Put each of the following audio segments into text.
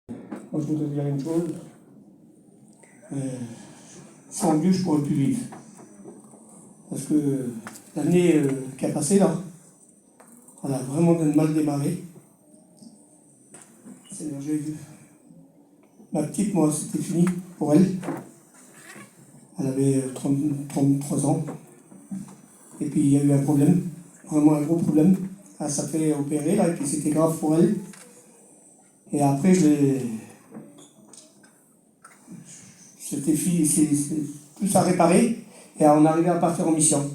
Moi, je voudrais dire une chose. Sans Dieu, je ne pourrais plus vivre. Parce que l'année qui a passé, là, on a vraiment mal démarré. Seigneur, j'ai vu. Ma petite, moi, c'était fini pour elle. Elle avait 33 ans. Et puis, il y a eu un problème, vraiment un gros problème. Elle s'est fait opérer, là, et puis c'était grave pour elle. Et après, tout ça réparé, et on arrivait à partir en mission.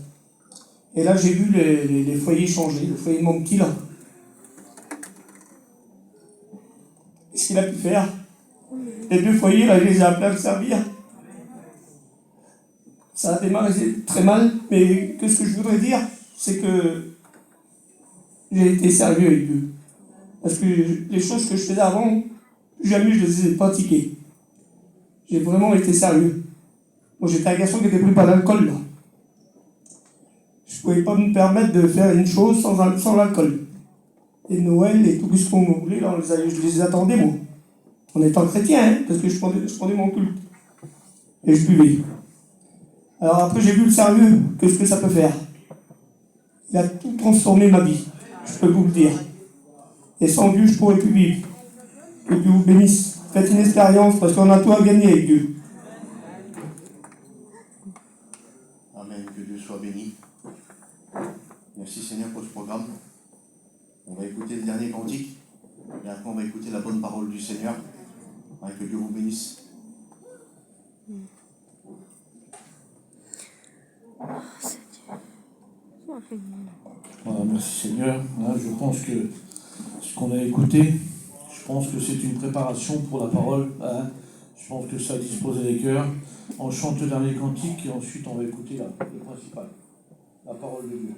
Et là, j'ai vu les foyers changer, le foyer de mon petit, là. Qu'est-ce qu'il a pu faire? Les deux foyers, là, je les ai appelés à me servir. Ça a démarré très mal, mais ce que je voudrais dire, c'est que j'ai été sérieux avec Dieu. Parce que les choses que je faisais avant, jamais je les ai pratiquées. J'ai vraiment été sérieux. Moi, j'étais un garçon qui était pris par l'alcool, là. Je ne pouvais pas me permettre de faire une chose sans l'alcool. Et Noël et tout ce qu'on voulait, là, je les attendais, moi. En étant chrétien, hein, parce que je prenais mon culte. Et je buvais. Alors après, j'ai vu le sérieux, ce que ça peut faire. Il a tout transformé ma vie, je peux vous le dire. Et sans Dieu, je ne pourrais plus vivre. Que Dieu vous bénisse. Faites une expérience, parce qu'on a tout à gagner avec Dieu. Amen, que Dieu soit béni. Merci Seigneur pour ce programme. On va écouter le dernier cantique, et après on va écouter la bonne parole du Seigneur. Que Dieu vous bénisse. Voilà, merci Seigneur. Là, je pense que ce qu'on a écouté, je pense que c'est une préparation pour la parole. Hein. Je pense que ça a disposé les cœurs. On chante le dernier cantique et ensuite on va écouter le principal, la parole de Dieu.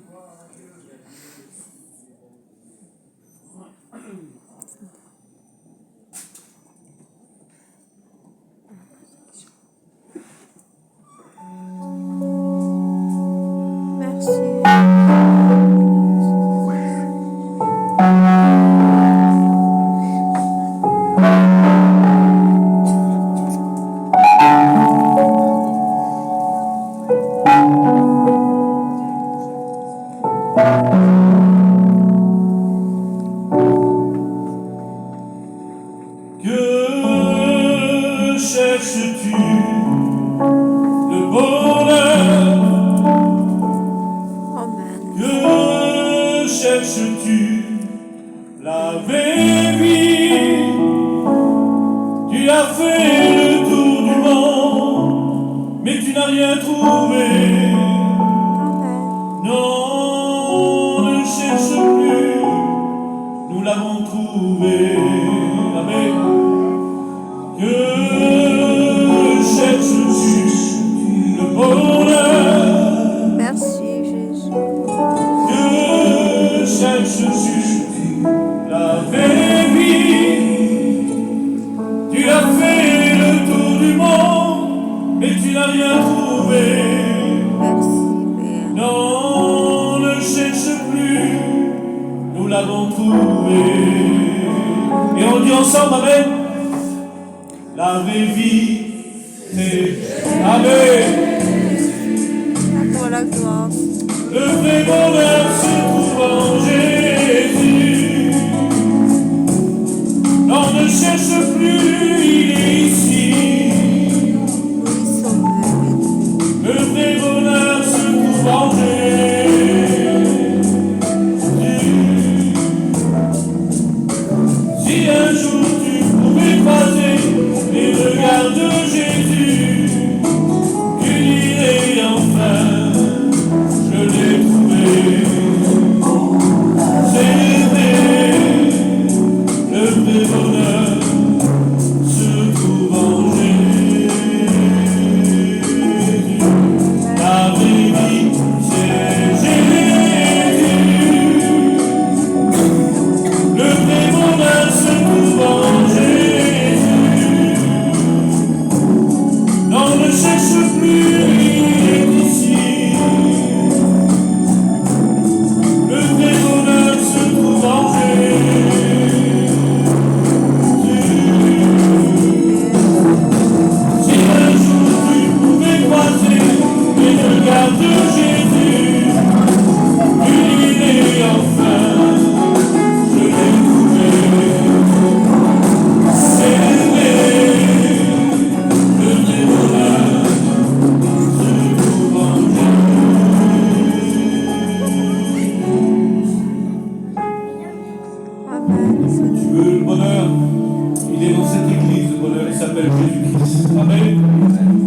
s'appelle Jésus-Christ. Amen.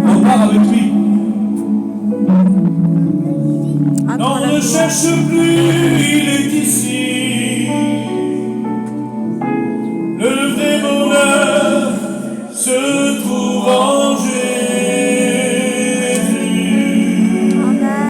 On part avec lui. Non, on ne cherche plus, il est ici. Le vrai bonheur se trouve en Jésus.